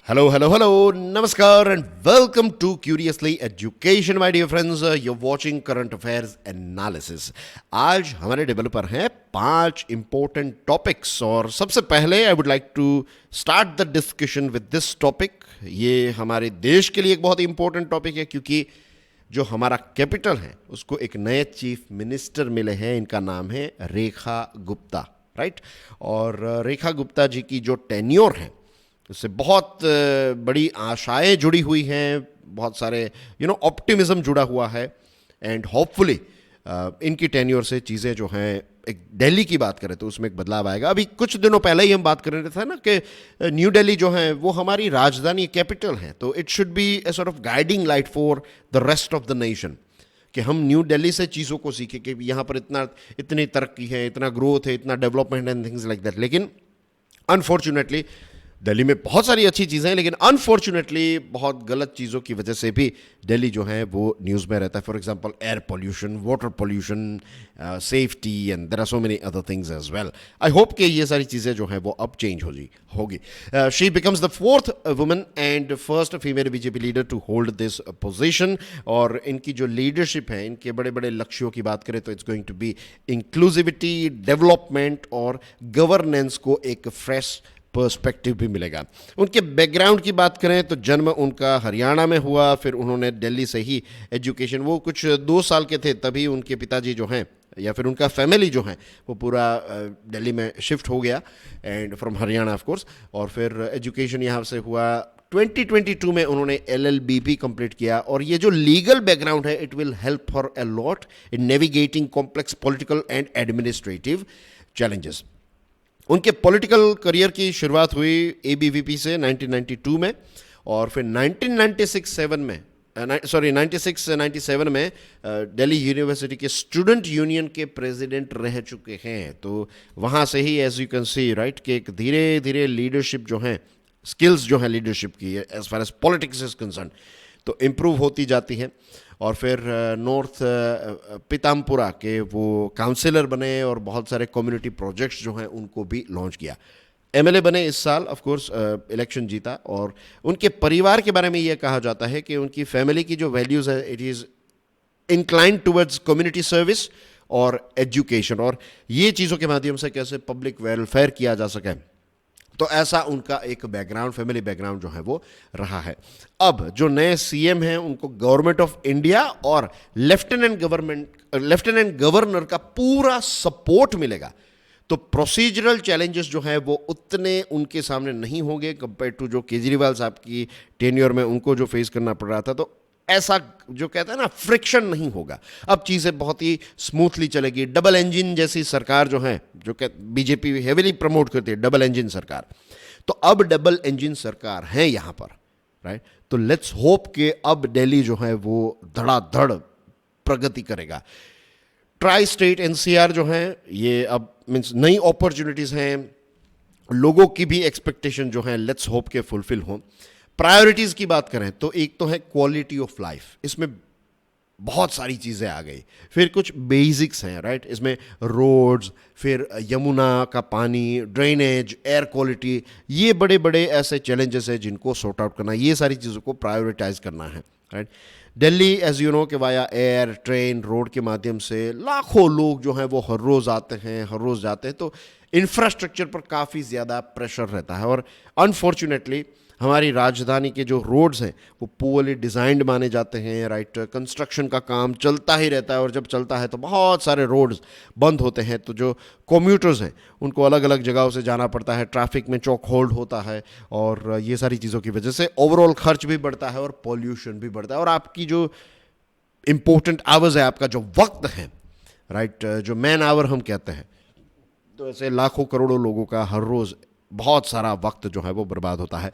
Hello, hello, hello, namaskar, and welcome to Curiously Education, my dear friends. You're watching Current Affairs Analysis. आज हमारे table पर हैं 5 important topics और सबसे पहले I would like to start the discussion with this topic. ये हमारे देश के लिए एक बहुत ही important topic है क्योंकि जो हमारा कैपिटल है उसको एक नए चीफ मिनिस्टर मिले हैं. इनका नाम है रेखा गुप्ता, राइट. और रेखा गुप्ता जी की जो टेन्योर है उससे बहुत बड़ी आशाएं जुड़ी हुई हैं, बहुत सारे ऑप्टिमिज्म जुड़ा हुआ है. एंड होपफुली इनकी टेन्योर से चीज़ें जो हैं, एक दिल्ली की बात करें तो उसमें एक बदलाव आएगा. अभी कुछ दिनों पहले ही हम बात कर रहे थे ना कि न्यू दिल्ली जो है वो हमारी राजधानी कैपिटल है, तो it should be a sort of guiding light for the rest of the nation कि हम न्यू दिल्ली से चीज़ों को सीखें कि यहाँ पर इतनी तरक्की है, इतना ग्रोथ है, इतना development and things like that. लेकिन अनफॉर्चुनेटली दिल्ली में बहुत सारी अच्छी चीज़ें हैं, लेकिन अनफॉर्चुनेटली बहुत गलत चीज़ों की वजह से भी दिल्ली जो है वो न्यूज़ में रहता है. For example air pollution, water pollution, safety and there are so many other things as well. I hope कि ये सारी चीज़ें जो हैं वो अब चेंज होगी. She becomes the 4th woman and first female BJP leader to hold this position. और इनकी जो लीडरशिप है, इनके बड़े बड़े लक्ष्यों की बात करें तो it's going to be inclusivity, development और गवर्नेंस को एक फ्रेश पर्सपेक्टिव भी मिलेगा. उनके बैकग्राउंड की बात करें तो जन्म उनका हरियाणा में हुआ, फिर उन्होंने दिल्ली से ही एजुकेशन, वो कुछ 2 साल के थे तभी उनके पिताजी जो हैं या फिर उनका फैमिली जो है वो पूरा दिल्ली में शिफ्ट हो गया, and from Haryana of course. और फिर एजुकेशन यहाँ से हुआ. 2022 में उन्होंने LLB भी कंप्लीट किया. और ये जो लीगल बैकग्राउंड है it will help for a lot in navigating complex political and administrative challenges. उनके पॉलिटिकल करियर की शुरुआत हुई ABVP से 1992 में, और फिर 1996-97 में दिल्ली यूनिवर्सिटी के स्टूडेंट यूनियन के प्रेसिडेंट रह चुके हैं. तो वहाँ से ही as you can see right कि एक धीरे धीरे लीडरशिप जो है, स्किल्स जो है लीडरशिप की as far as politics is concern, तो इम्प्रूव होती जाती है. और फिर नॉर्थ पीताम्पुरा के वो काउंसिलर बने और बहुत सारे कम्युनिटी प्रोजेक्ट्स जो हैं उनको भी लॉन्च किया. MLA बने इस साल, ऑफ कोर्स इलेक्शन जीता. और उनके परिवार के बारे में ये कहा जाता है कि उनकी फैमिली की जो वैल्यूज़ है it is inclined towards community service और एजुकेशन, और ये चीज़ों के माध्यम से कैसे पब्लिक वेलफेयर किया जा सके, तो ऐसा उनका एक बैकग्राउंड, फैमिली बैकग्राउंड जो है वो रहा है. अब जो नए CM हैं उनको गवर्नमेंट ऑफ इंडिया और लेफ्टिनेंट गवर्नर का पूरा सपोर्ट मिलेगा. तो प्रोसीजरल चैलेंजेस जो है वो उतने उनके सामने नहीं होंगे कंपेयर टू जो केजरीवाल साहब की टेन्योर में उनको जो फेस करना पड़ रहा था. तो ऐसा जो कहता है ना फ्रिक्शन नहीं होगा. अब चीज़ें बहुत ही स्मूथली चलेगी. डबल इंजन जैसी सरकार जो है, जो बीजेपी हेवीली प्रमोट करती है डबल इंजन सरकार, तो अब डबल इंजन सरकार है यहाँ पर, राइट. तो लेट्स होप कि अब दिल्ली जो है वो धड़ाधड़ प्रगति करेगा. ट्राई स्टेट NCR जो है ये अब मीन्स नई अपॉर्चुनिटीज़ हैं, लोगों की भी एक्सपेक्टेशन जो है लेट्स होप के फुलफिल हों. प्रायोरिटीज़ की बात करें तो एक तो है क्वालिटी ऑफ लाइफ, इसमें बहुत सारी चीज़ें आ गई. फिर कुछ बेसिक्स हैं, राइट. इसमें रोड्स, फिर यमुना का पानी, ड्रेनेज, एयर क्वालिटी, ये बड़े बड़े ऐसे चैलेंजेस हैं जिनको सॉर्ट आउट करना, ये सारी चीज़ों को प्रायोरिटाइज करना है, right. Delhi as you know कि वाया एयर, ट्रेन, रोड के माध्यम से लाखों लोग जो हैं वो हर रोज़ आते हैं, हर रोज़ जाते हैं. तो इंफ्रास्ट्रक्चर पर काफ़ी ज़्यादा प्रेशर रहता है. और अनफॉर्चुनेटली हमारी राजधानी के जो रोड्स हैं वो पुअरली डिज़ाइंड माने जाते हैं, राइट. कंस्ट्रक्शन का काम चलता ही रहता है, और जब चलता है तो बहुत सारे रोड्स बंद होते हैं. तो जो कम्यूटर्स हैं उनको अलग अलग जगहों से जाना पड़ता है, ट्रैफिक में चौक होल्ड होता है, और ये सारी चीज़ों की वजह से ओवरऑल खर्च भी बढ़ता है और पॉल्यूशन भी बढ़ता है. और आपकी जो इम्पोर्टेंट आवर्स है, आपका जो वक्त है, राइट, जो मैन आवर हम कहते हैं, तो ऐसे लाखों करोड़ों लोगों का हर रोज़ बहुत सारा वक्त जो है वो बर्बाद होता है.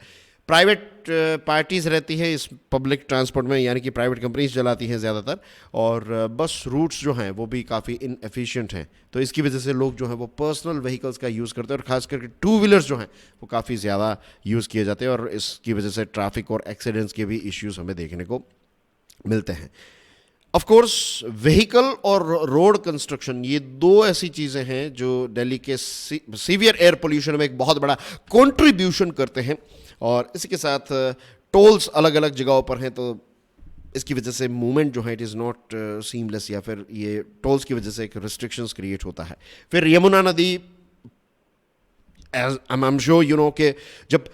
प्राइवेट पार्टीज़ रहती है इस पब्लिक ट्रांसपोर्ट में, यानी कि प्राइवेट कंपनीज चलाती हैं ज़्यादातर, और बस रूट्स जो हैं वो भी काफ़ी इनएफिशिएंट हैं. तो इसकी वजह से लोग जो हैं वो पर्सनल व्हीकल्स का यूज़ करते हैं, और ख़ास करके 2 व्हीलर्स जो हैं वो काफ़ी ज़्यादा यूज़ किए जाते हैं, और इसकी वजह से ट्रैफिक और एक्सीडेंट्स के भी इश्यूज़ हमें देखने को मिलते हैं. ऑफ कोर्स व्हीकल और रोड कंस्ट्रक्शन, ये 2 ऐसी चीज़ें हैं जो दिल्ली के सीवियर एयर पोल्यूशन में एक बहुत बड़ा कंट्रीब्यूशन करते हैं. और इसी के साथ टोल्स अलग अलग जगहों पर हैं, तो इसकी वजह से मूवमेंट जो है इट इज़ नॉट सीमलेस, या फिर ये टोल्स की वजह से एक रिस्ट्रिक्शंस क्रिएट होता है। फिर यमुना नदी, as I am sure you know कि जब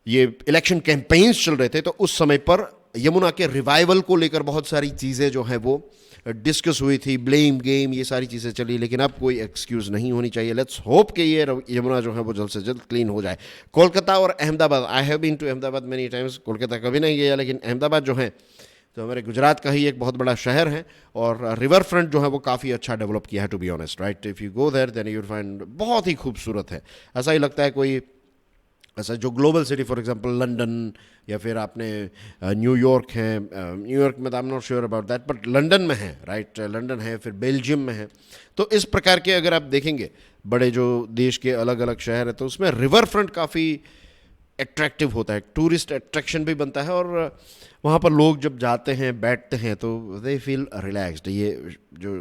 ये इलेक्शन कैंपेन्स चल रहे थे तो उस समय पर यमुना के रिवाइवल को लेकर बहुत सारी चीज़ें जो हैं वो डिस्कस हुई थी, ब्लेम गेम, ये सारी चीज़ें चली, लेकिन अब कोई एक्सक्यूज़ नहीं होनी चाहिए। लेट्स होप कि ये यमुना जो है वो जल्द से जल्द क्लीन हो जाए। कोलकाता और Ahmedabad, I have been to Ahmedabad many times, Kolkata कभी नहीं गया, लेकिन अहमदाबाद जो है तो हमारे गुजरात का ही एक बहुत बड़ा शहर है, और रिवर फ्रंट जो है वो काफ़ी अच्छा डेवलप किया है, to be honest, right. If you go there then you find बहुत ही खूबसूरत है। ऐसा ही लगता है कोई ऐसा जो global city, for example London, या फिर आपने न्यूयॉर्क है, न्यूयॉर्क में I am not sure about that, but London में है, राइट, लंदन है, फिर बेल्जियम में है। तो इस प्रकार के अगर आप देखेंगे बड़े जो देश के अलग अलग शहर है, तो उसमें रिवर फ्रंट काफ़ी अट्रैक्टिव होता है, टूरिस्ट अट्रैक्शन भी बनता है, और वहाँ पर लोग जब जाते हैं बैठते हैं तो दे फील रिलैक्स्ड। ये जो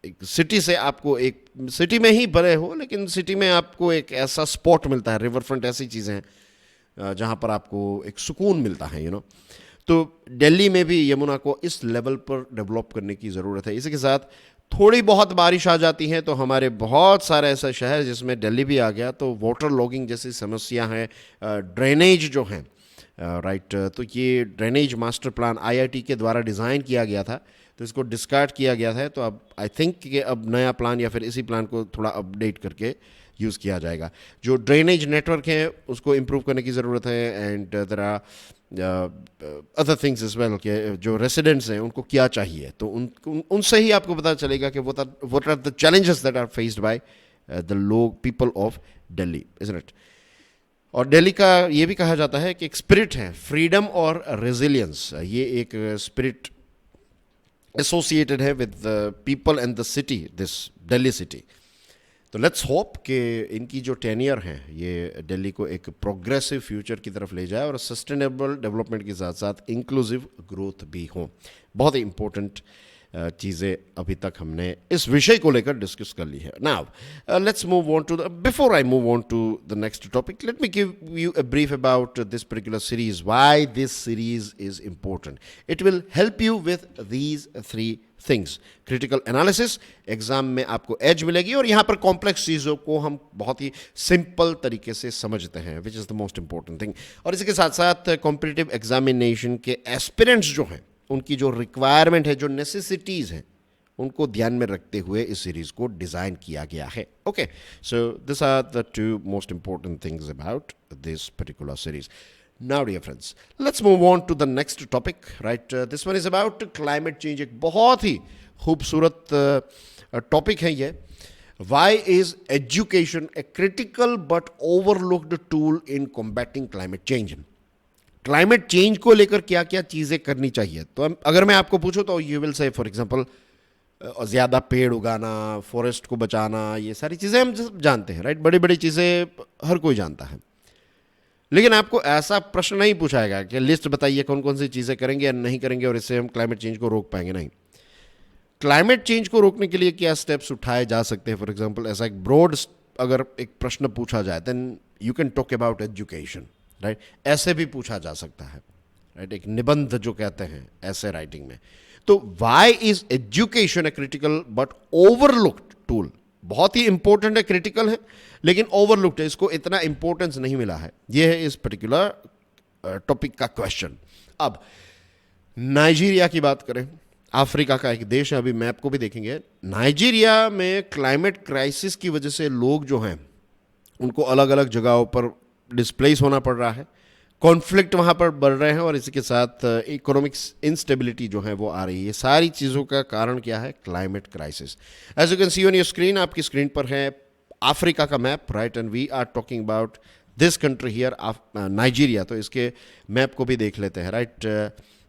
एक सिटी से आपको, एक सिटी में ही बड़े हो लेकिन सिटी में आपको एक ऐसा स्पॉट मिलता है, रिवर फ्रंट ऐसी चीज़ें हैं जहाँ पर आपको एक सुकून मिलता है, यू नो। तो दिल्ली में भी यमुना को इस लेवल पर डेवलप करने की ज़रूरत है। इसी के साथ थोड़ी बहुत बारिश आ जाती है तो हमारे बहुत सारे ऐसे शहर, जिसमें दिल्ली भी आ गया, तो वाटर लॉगिंग जैसी समस्या है, ड्रेनेज जो हैं, राइट, तो ये ड्रेनेज मास्टर प्लान आईआईटी के द्वारा डिज़ाइन किया गया था, तो इसको डिस्कार्ड किया गया था। तो अब आई थिंक कि अब नया प्लान या फिर इसी प्लान को थोड़ा अपडेट करके यूज़ किया जाएगा। जो ड्रेनेज नेटवर्क है उसको इम्प्रूव करने की ज़रूरत है, and there are other things is well, कि जो रेसिडेंट्स हैं उनको क्या चाहिए, तो उनसे ही आपको पता चलेगा कि what are the challenges that are faced by the लोग people of Delhi, isn't it. और दिल्ली का ये भी कहा जाता है कि एक स्पिरिट है, फ्रीडम और रेजिलियंस, ये एक स्पिरिट एसोसिएटेड है with the people and the city, this Delhi city. तो लेट्स होप कि इनकी जो टेनियर है ये दिल्ली को एक प्रोग्रेसिव फ्यूचर की तरफ ले जाए, और सस्टेनेबल डेवलपमेंट के साथ साथ इंक्लूसिव ग्रोथ भी हो। बहुत ही इंपॉर्टेंट चीज़ें अभी तक हमने इस विषय को लेकर डिस्कस कर ली है। Now let's move on to the, before I move on to the next topic, let me give you a brief about this particular series, why this series is important. It will help you with these three things. Critical analysis, exam में आपको as मिलेगी, और यहाँ पर complex चीज़ों को हम बहुत ही सिंपल तरीके से समझते हैं, which is the most important thing. और इसी के साथ साथ कॉम्पिटिटिव एग्जामिनेशन के एस्पिरेंट्स जो हैं उनकी जो रिक्वायरमेंट है, जो नेसेसिटीज़ हैं, उनको ध्यान में रखते हुए इस सीरीज़ को डिज़ाइन किया गया है। Okay, so this are the two most important things about this particular series. Now dear friends, let's move on to the next topic, right? This one is about climate change. एक बहुत ही खूबसूरत topic है ये. Why is education a critical but overlooked tool in combating climate change? Climate change को लेकर क्या क्या चीज़ें करनी चाहिए. तो अगर मैं आपको पूछूं तो you will say for example ज़्यादा पेड़ उगाना, फॉरेस्ट को बचाना, ये सारी चीज़ें हम जानते हैं, राइट? बड़ी बड़ी चीज़ें हर कोई जानता है. लेकिन आपको ऐसा प्रश्न नहीं पूछाएगा कि लिस्ट बताइए कौन कौन सी चीज़ें करेंगे या नहीं करेंगे और इससे हम क्लाइमेट चेंज को रोक पाएंगे. नहीं. क्लाइमेट चेंज को रोकने के लिए क्या स्टेप्स उठाए जा सकते हैं. फॉर एग्जांपल ऐसा एक ब्रॉड अगर एक प्रश्न पूछा जाए then you can talk about education, right? ऐसे भी पूछा जा सकता है, राइट? एक निबंध जो कहते हैं ऐसे राइटिंग में. तो why is education a critical but overlooked tool? बहुत ही इंपॉर्टेंट है, क्रिटिकल है, लेकिन ओवरलुक्ड है, इसको इतना इंपॉर्टेंस नहीं मिला है. यह है इस पर्टिकुलर टॉपिक का क्वेश्चन. अब नाइजीरिया की बात करें, अफ्रीका का एक देश है, अभी मैप को भी देखेंगे. नाइजीरिया में क्लाइमेट क्राइसिस की वजह से लोग जो हैं उनको अलग अलग जगहों पर डिस्प्लेस होना पड़ रहा है, कॉन्फ्लिक्ट वहाँ पर बढ़ रहे हैं, और इसी के साथ इकोनॉमिक्स इंस्टेबिलिटी जो है वो आ रही है. ये सारी चीज़ों का कारण क्या है? Climate crisis. As you can see on your screen, आपकी स्क्रीन पर है अफ्रीका का map, right? And we are talking about this country here, Nigeria. तो इसके मैप को भी देख लेते हैं, राइट?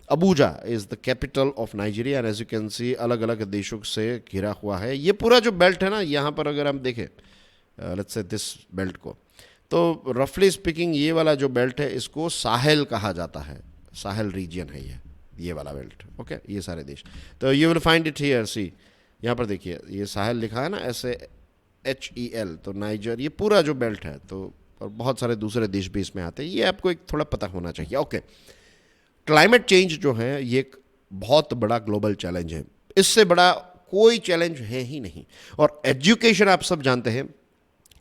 Abuja is the capital of Nigeria, and as you can see अलग अलग देशों से घिरा हुआ है. ये पूरा जो बेल्ट है ना, यहाँ पर अगर हम देखें लेट्स से दिस बेल्ट को, तो रफली स्पीकिंग ये वाला जो बेल्ट है इसको साहेल कहा जाता है. साहेल रीजन है ये वाला बेल्ट. ओके, ये सारे देश. तो you will find it here. See यहाँ पर देखिए, ये साहेल लिखा है ना, ऐसे HEL. तो नाइजर, ये पूरा जो बेल्ट है, तो और बहुत सारे दूसरे देश भी इसमें आते हैं, ये आपको एक थोड़ा पता होना चाहिए। ओके, क्लाइमेट चेंज जो है ये एक बहुत बड़ा ग्लोबल चैलेंज है, इससे बड़ा कोई चैलेंज है ही नहीं। और एजुकेशन आप सब जानते हैं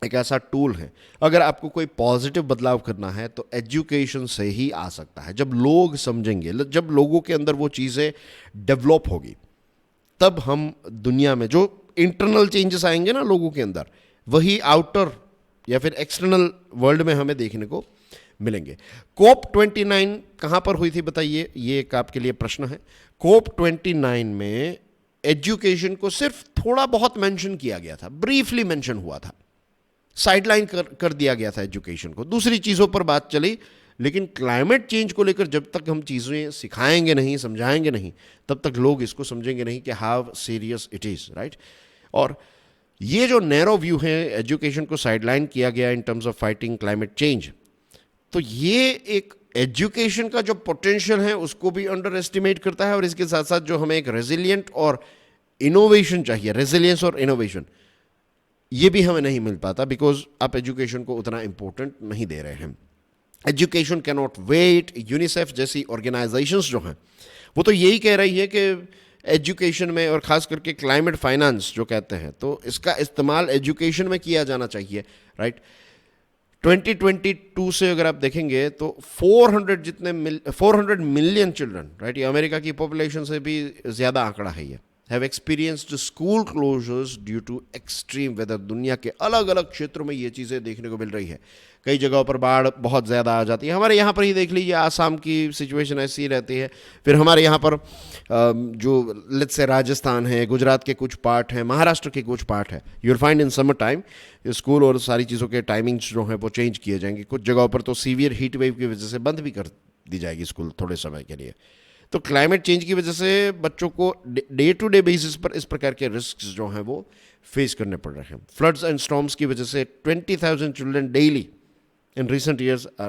एक ऐसा टूल है, अगर आपको कोई पॉजिटिव बदलाव करना है तो एजुकेशन से ही आ सकता है। जब लोग समझेंगे, जब लोगों के अंदर वो चीज़ें डेवलप होगी, तब हम दुनिया में जो इंटरनल चेंजेस आएंगे ना लोगों के अंदर, वही आउटर या फिर एक्सटर्नल वर्ल्ड में हमें देखने को मिलेंगे। कोप 29 कहाँ पर हुई थी बताइए, ये एक आपके लिए प्रश्न है। कोप 29 में एजुकेशन को सिर्फ थोड़ा बहुत मेंशन किया गया था, ब्रीफली मेंशन हुआ था, साइडलाइन कर दिया गया था एजुकेशन को, दूसरी चीज़ों पर बात चली। लेकिन क्लाइमेट चेंज को लेकर जब तक हम चीज़ें सिखाएंगे नहीं, समझाएंगे नहीं, तब तक लोग इसको समझेंगे नहीं कि how serious it is, right. और ये जो नैरो व्यू है, एजुकेशन को साइडलाइन किया गया in terms of fighting climate change, तो ये एक एजुकेशन का जो पोटेंशियल है उसको भी अंडर एस्टिमेट करता है। और इसके साथ साथ जो हमें एक रेजिलियंट और इनोवेशन चाहिए, रेजिलियंस और इनोवेशन, ये भी हमें नहीं मिल पाता, बिकॉज आप एजुकेशन को उतना इंपॉर्टेंट नहीं दे रहे हैं। Education can not wait. UNICEF जैसी ऑर्गेनाइजेशंस जो हैं वो तो यही कह रही है कि एजुकेशन में, और ख़ास करके क्लाइमेट फाइनेंस जो कहते हैं, तो इसका इस्तेमाल एजुकेशन में किया जाना चाहिए, राइट। 2022 से अगर आप देखेंगे तो 400 मिलियन चिल्ड्रन, राइट, ये अमेरिका की पॉपुलेशन से भी ज़्यादा आंकड़ा है ये, have experienced school closures due to extreme weather. दुनिया के अलग अलग क्षेत्रों में ये चीज़ें देखने को मिल रही है। कई जगहों पर बाढ़ बहुत ज़्यादा आ जाती है, हमारे यहाँ पर ही देख लीजिए, आसाम की सिचुएशन ऐसी रहती है। फिर हमारे यहाँ पर जो लेट्स से राजस्थान है, गुजरात के कुछ पार्ट हैं, महाराष्ट्र के कुछ पार्ट है, you'll find in summer time school और सारी चीज़ों के टाइमिंग्स जो हैं वो चेंज किए जाएंगे। कुछ जगहों पर तो सीवियर हीट वेव की वजह से बंद भी कर दी जाएगी स्कूल थोड़े समय के लिए। तो क्लाइमेट चेंज की वजह से बच्चों को डे टू डे बेसिस पर इस प्रकार के रिस्क जो हैं वो फेस करने पड़ रहे हैं। फ्लड्स एंड स्टॉर्म्स की वजह से 20,000 children daily in recent years are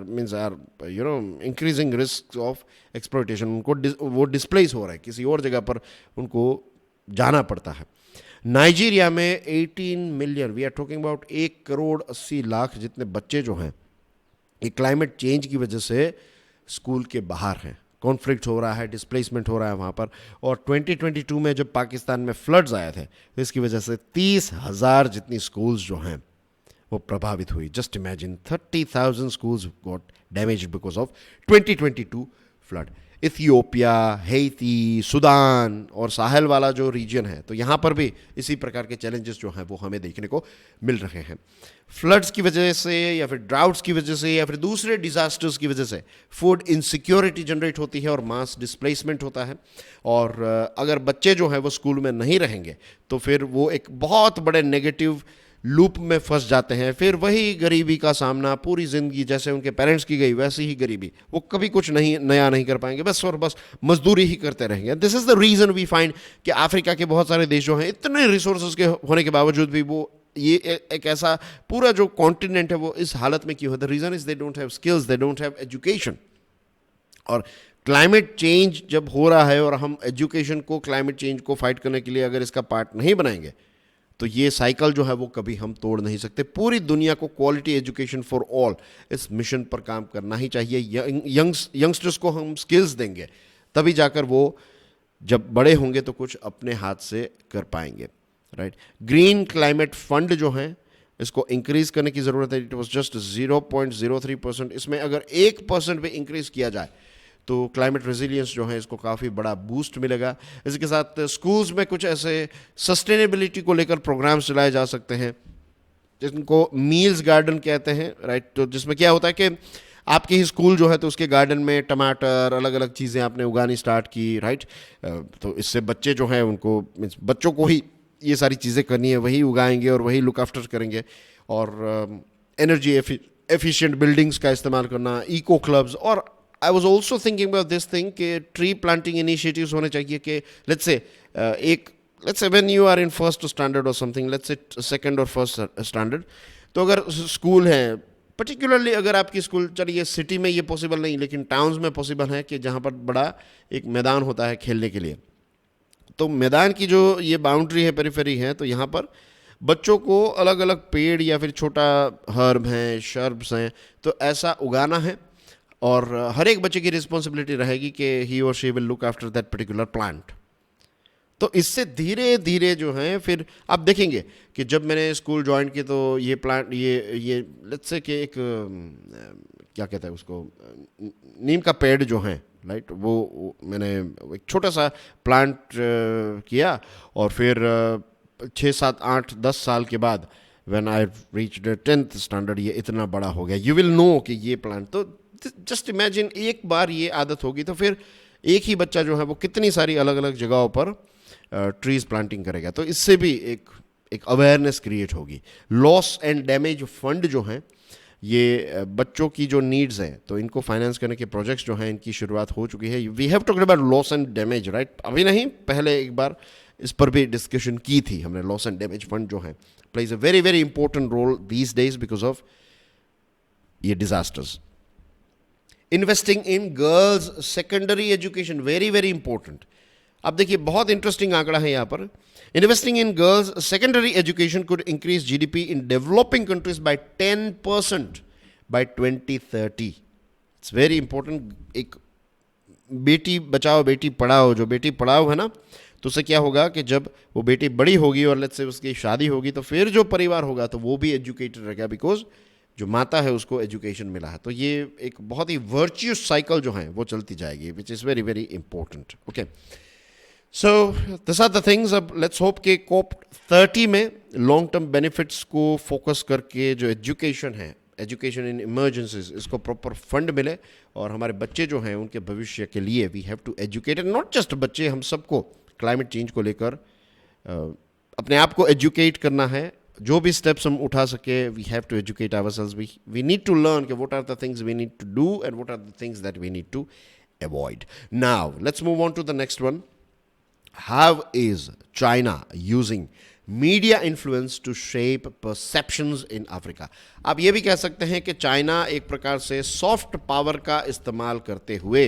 increasing risks of exploitation। उनको वो डिस्प्लेस हो रहा है, किसी और जगह पर उनको जाना पड़ता है। नाइजीरिया में 18 million, we are talking about 1,80,00,000 जितने बच्चे जो हैं ये क्लाइमेट चेंज की वजह से स्कूल के बाहर हैं, कॉन्फ्लिक्ट हो रहा है, डिस्प्लेसमेंट हो रहा है वहाँ पर। और 2022 में जब पाकिस्तान में फ्लड्स आए थे तो इसकी वजह से 30,000 जितनी स्कूल्स जो हैं वो प्रभावित हुई। Just imagine 30,000 schools got damaged because of 2022 flood. Ethiopia, Haiti, Sudan और साहेल वाला जो रीजन है, तो यहाँ पर भी इसी प्रकार के चैलेंजेस जो हैं वो हमें देखने को मिल रहे हैं। फ्लड्स की वजह से या फिर ड्राउट्स की वजह से या फिर दूसरे डिजास्टर्स की वजह से फूड इनसिक्योरिटी जनरेट होती है और मास डिस्प्लेसमेंट होता है। और अगर बच्चे जो हैं वो स्कूल में नहीं रहेंगे तो फिर वो एक बहुत बड़े नेगेटिव लूप में फंस जाते हैं। फिर वही गरीबी का सामना पूरी ज़िंदगी, जैसे उनके पेरेंट्स की गई वैसी ही गरीबी, वो कभी कुछ नहीं नया नहीं कर पाएंगे, बस और बस मजदूरी ही करते रहेंगे। This is the reason we find कि अफ्रीका के बहुत सारे देश जो हैं इतने रिसोर्सेज के होने के बावजूद भी वो ये एक ऐसा पूरा जो कॉन्टिनेंट है वो इस हालत में क्यों है? The reason is they don't have skills, they don't have education. और क्लाइमेट चेंज जब हो रहा है और हम एजुकेशन को क्लाइमेट चेंज को फाइट करने के लिए अगर इसका पार्ट नहीं बनाएंगे तो ये साइकिल जो है वो कभी हम तोड़ नहीं सकते। पूरी दुनिया को क्वालिटी एजुकेशन फॉर ऑल इस मिशन पर काम करना ही चाहिए। यंगस्टर्स को हम स्किल्स देंगे तभी जाकर वो जब बड़े होंगे तो कुछ अपने हाथ से कर पाएंगे, राइट। ग्रीन क्लाइमेट फंड जो है इसको इंक्रीज करने की ज़रूरत है। It was just 0.03%। इसमें अगर 1% भी इंक्रीज किया जाए तो क्लाइमेट रेजिलियंस जो है इसको काफ़ी बड़ा बूस्ट मिलेगा। इसके साथ स्कूल्स में कुछ ऐसे सस्टेनेबिलिटी को लेकर प्रोग्राम्स चलाए जा सकते हैं जिनको मील्स गार्डन कहते हैं, राइट। तो जिसमें क्या होता है कि आपकी ही स्कूल जो है तो उसके गार्डन में टमाटर, अलग अलग चीज़ें आपने उगानी स्टार्ट की, राइट। तो इससे बच्चे जो हैं उनको, बच्चों को ही ये सारी चीज़ें करनी है, वही उगाएंगे और वही लुक आफ्टर करेंगे। और एनर्जी एफिशिएंट बिल्डिंग्स का इस्तेमाल करना, इको क्लब्स। और I was also thinking about this thing कि ट्री प्लांटिंग इनिशिएटिव्स होने चाहिए कि let's say when you are in first standard और समथिंग, लेट्स से सेकंड और फर्स्ट स्टैंडर्ड, तो अगर स्कूल है, पर्टिकुलरली अगर आपकी स्कूल, चलिए सिटी में ये पॉसिबल नहीं लेकिन टाउन्स में पॉसिबल है कि जहाँ पर बड़ा एक मैदान होता है खेलने के लिए, तो मैदान की जो ये बाउंड्री है, पेरिफेरी है, तो यहाँ पर बच्चों को अलग अलग पेड़ या फिर छोटा हर्ब हैं, शर्ब्स हैं, तो ऐसा उगाना है और हर एक बच्चे की रिस्पॉन्सिबिलिटी रहेगी कि ही और she will look after that particular plant. तो इससे धीरे धीरे जो है फिर आप देखेंगे कि जब मैंने स्कूल ज्वाइन की तो ये प्लांट ये लेट्स से कि एक क्या कहते हैं उसको, नीम का पेड़ जो है, राइट, वो मैंने एक छोटा सा प्लांट किया और फिर 6, 7, 8, 10 साल के बाद when I reached 10th standard ये इतना बड़ा हो गया। यू विल नो कि ये प्लांट, तो जस्ट इमेजिन एक बार ये आदत होगी तो फिर एक ही बच्चा जो है वो कितनी सारी अलग अलग जगहों पर ट्रीज प्लांटिंग करेगा। तो इससे भी एक अवेयरनेस क्रिएट होगी। लॉस एंड डैमेज फंड जो है ये बच्चों की जो नीड्स हैं तो इनको फाइनेंस करने के प्रोजेक्ट्स जो हैं इनकी शुरुआत हो चुकी है। We have talked about loss and damage, right, अभी नहीं, पहले एक बार इस पर भी डिस्कशन की थी हमने। लॉस एंड डैमेज फंड जो है plays a very very important role these days because of ये disasters. Investing in girls secondary education, very very important. अब देखिए बहुत इंटरेस्टिंग आंकड़ा है यहाँ पर। Investing in girls secondary education could increase GDP in developing countries by 10% by 2030। It's very important. एक बेटी बचाओ बेटी पढ़ाओ, जो बेटी पढ़ाओ है ना, तो उससे क्या होगा कि जब वो बेटी बड़ी होगी और लेट्स से उसकी शादी होगी तो फिर जो परिवार होगा तो वो भी एजुकेटेड रहेगा बिकॉज जो माता है उसको एजुकेशन मिला है। तो ये एक बहुत ही वर्च्यूअस साइकिल जो है वो चलती जाएगी, which is very very important. Okay, so this are the things. अब लेट्स होप कि COP30 में लॉन्ग टर्म बेनिफिट्स को फोकस करके जो एजुकेशन है, एजुकेशन इन इमरजेंसीज, इसको प्रॉपर फंड मिले और हमारे बच्चे जो हैं उनके भविष्य के लिए we have to educate, and not just बच्चे, हम सबको क्लाइमेट चेंज को लेकर अपने आप को एजुकेट करना है। जो भी स्टेप्स हम उठा सके we have to educate ourselves. We need to learn कि what are the things we need to do and what are the things that we need to avoid. Now let's move on to the next one. How is China using media influence to shape perceptions in Africa? आप ये भी कह सकते हैं कि China एक प्रकार से सॉफ्ट पावर का इस्तेमाल करते हुए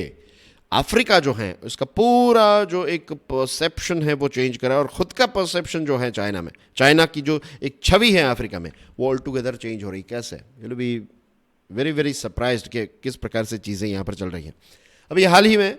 अफ्रीका जो है उसका पूरा जो एक परसेप्शन है वो चेंज करा, और ख़ुद का परसेप्शन जो है चाइना में, चाइना की जो एक छवि है अफ्रीका में, वो ऑल टुगेदर चेंज हो रही। कैसे? You will be very very surprised कि किस प्रकार से चीज़ें यहाँ पर चल रही हैं। अभी हाल ही में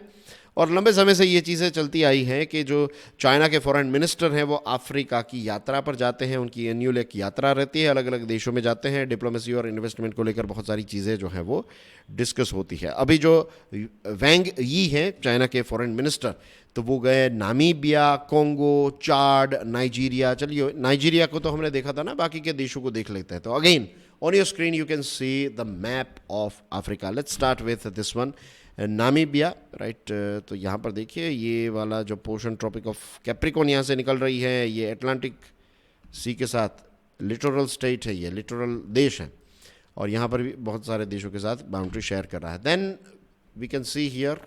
और लंबे समय से ये चीज़ें चलती आई हैं कि जो चाइना के फॉरेन मिनिस्टर हैं वो अफ्रीका की यात्रा पर जाते हैं। उनकी एन्यूअल एक यात्रा रहती है, अलग अलग देशों में जाते हैं। डिप्लोमेसी और इन्वेस्टमेंट को लेकर बहुत सारी चीज़ें जो हैं वो डिस्कस होती है। अभी जो वैंग यी हैं चाइना के फॉरेन मिनिस्टर, तो वो गए नामीबिया, कोंगो, चाड, नाइजीरिया। चलिए नाइजीरिया को तो हमने देखा था ना, बाकी के देशों को देख लेते हैं। तो again on your screen you can see the map of Africa. Let's start with this one, Namibia, right. तो यहाँ पर देखिए ये वाला जो पोर्शन ट्रॉपिक ऑफ कैप्रिकॉर्न यहाँ से निकल रही है, ये अटलांटिक सी के साथ लिटोरल स्टेट है, ये लिटोरल देश है, और यहाँ पर भी बहुत सारे देशों के साथ बाउंड्री शेयर कर रहा है। Then we can see here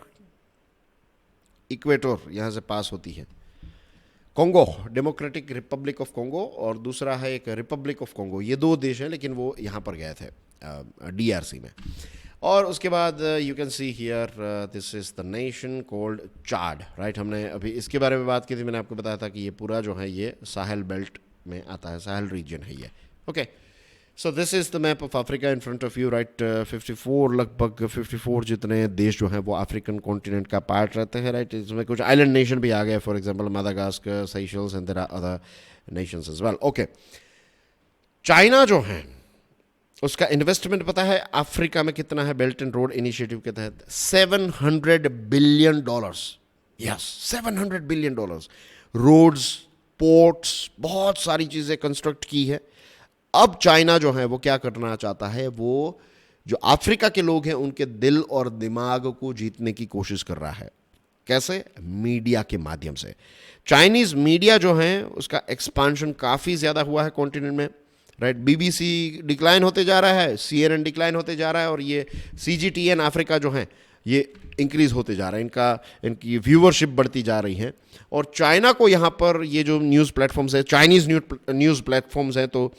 equator यहाँ से पास होती है। Congo, Democratic Republic of Congo, और दूसरा है एक रिपब्लिक ऑफ कोंगो। ये दो देश हैं लेकिन वो यहाँ पर गए थे DRC में। और उसके बाद you can see here this is the nation called Chad, right. हमने अभी इसके बारे में बात की थी, मैंने आपको बताया था कि ये पूरा जो है ये साहेल बेल्ट में आता है, साहेल रीजन है ये। Okay, so this is the map of Africa in front of you, right. 54 लगभग 54 जितने देश जो हैं वो अफ्रीकन कॉन्टिनेंट का पार्ट रहते हैं, राइट। इसमें कुछ आइलैंड नेशन भी आ गए, for example Madagascar, Seychelles and there are other nations as well. Okay, China जो है उसका इन्वेस्टमेंट पता है अफ्रीका में कितना है? बेल्ट एंड रोड इनिशिएटिव के तहत $700 billion. Yes, $700 billion. Roads, ports, बहुत सारी चीज़ें कंस्ट्रक्ट की है। अब चाइना जो है वो क्या करना चाहता है, वो जो अफ्रीका के लोग हैं उनके दिल और दिमाग को जीतने की कोशिश कर रहा है। कैसे? मीडिया के माध्यम से। चाइनीज़ मीडिया जो है उसका एक्सपांशन काफ़ी ज़्यादा हुआ है कॉन्टिनेंट में, राइट। BBC डिक्लाइन होते जा रहा है, CNN डिक्लाइन होते जा रहा है, और ये CGTN अफ्रीका जो है ये इंक्रीज़ होते जा रहा है, इनकी व्यूवरशिप बढ़ती जा रही है। और चाइना को यहाँ पर ये जो न्यूज़ प्लेटफॉर्म्स है, चाइनीज़ न्यूज़ प्लेटफॉर्म्स हैं, तो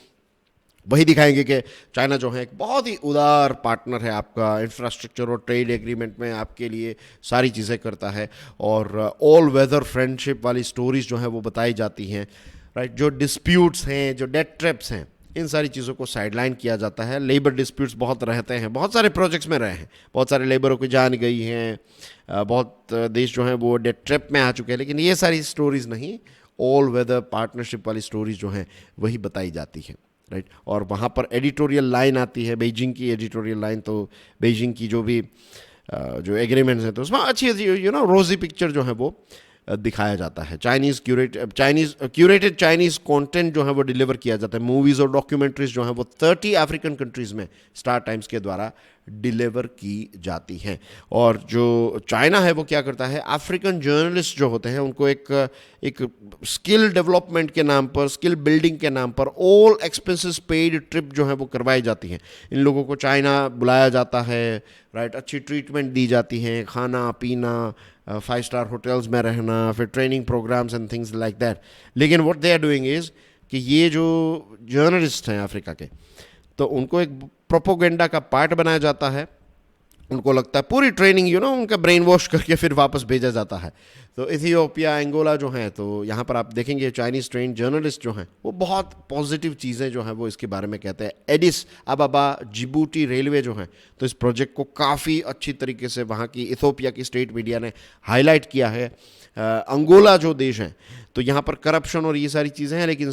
वही दिखाएंगे कि चाइना जो है एक बहुत ही उदार पार्टनर है आपका। इंफ्रास्ट्रक्चर और ट्रेड एग्रीमेंट में आपके लिए सारी चीज़ें करता है, और ऑल वेदर फ्रेंडशिप वाली स्टोरीज जो हैं वो बताई जाती हैं। राइट, जो डिस्प्यूट्स हैं, जो डेट ट्रैप्स हैं, इन सारी चीज़ों को साइडलाइन किया जाता है। लेबर डिस्प्यूट्स बहुत रहते हैं, बहुत सारे प्रोजेक्ट्स में रहे हैं, बहुत सारे लेबरों की जान गई हैं, बहुत देश जो हैं वो डेट ट्रैप में आ चुके हैं, लेकिन ये सारी स्टोरीज नहीं, ऑल वेदर पार्टनरशिप वाली स्टोरीज जो हैं वही बताई जाती हैं, राइट। और वहाँ पर एडिटोरियल लाइन आती है, बीजिंग की एडिटोरियल लाइन, तो बीजिंग की जो भी जो एग्रीमेंट्स हैं तो उसमें अच्छी रोजी पिक्चर जो है वो दिखाया जाता है। चाइनीज़ क्यूरेटेड चाइनीज़ कंटेंट जो है वो डिलीवर किया जाता है। मूवीज़ और डॉक्यूमेंट्रीज जो हैं वो 30 अफ्रीकन कंट्रीज़ में स्टार टाइम्स के द्वारा डिलीवर की जाती हैं। और जो चाइना है वो क्या करता है, अफ्रीकन जर्नलिस्ट जो होते हैं उनको एक स्किल डेवलपमेंट के नाम पर, स्किल बिल्डिंग के नाम पर ऑल एक्सपेंसेस पेड ट्रिप जो है वो करवाई जाती हैं। इन लोगों को चाइना बुलाया जाता है, राइट, अच्छी ट्रीटमेंट दी जाती है, खाना पीना, 5 स्टार होटल्स में रहना, फिर training programmes and things like that. लेकिन what they are doing is कि ये जो जर्नलिस्ट हैं अफ्रीका के, तो उनको एक प्रोपोगेंडा का पार्ट बनाया जाता है। उनको लगता है पूरी ट्रेनिंग उनका ब्रेन वॉश करके फिर वापस भेजा जाता है। तो इथियोपिया, अंगोला जो हैं, तो यहाँ पर आप देखेंगे चाइनीज़ ट्रेन जर्नलिस्ट जो हैं वो बहुत पॉजिटिव चीज़ें जो हैं वो इसके बारे में कहते हैं। एडिस अबाबा जिबूटी रेलवे जो हैं, तो इस प्रोजेक्ट को काफ़ी अच्छी तरीके से वहाँ की इथियोपिया की स्टेट मीडिया ने हाईलाइट किया है। अंगोला जो देश है, तो यहाँ पर करप्शन और ये सारी चीज़ें हैं, लेकिन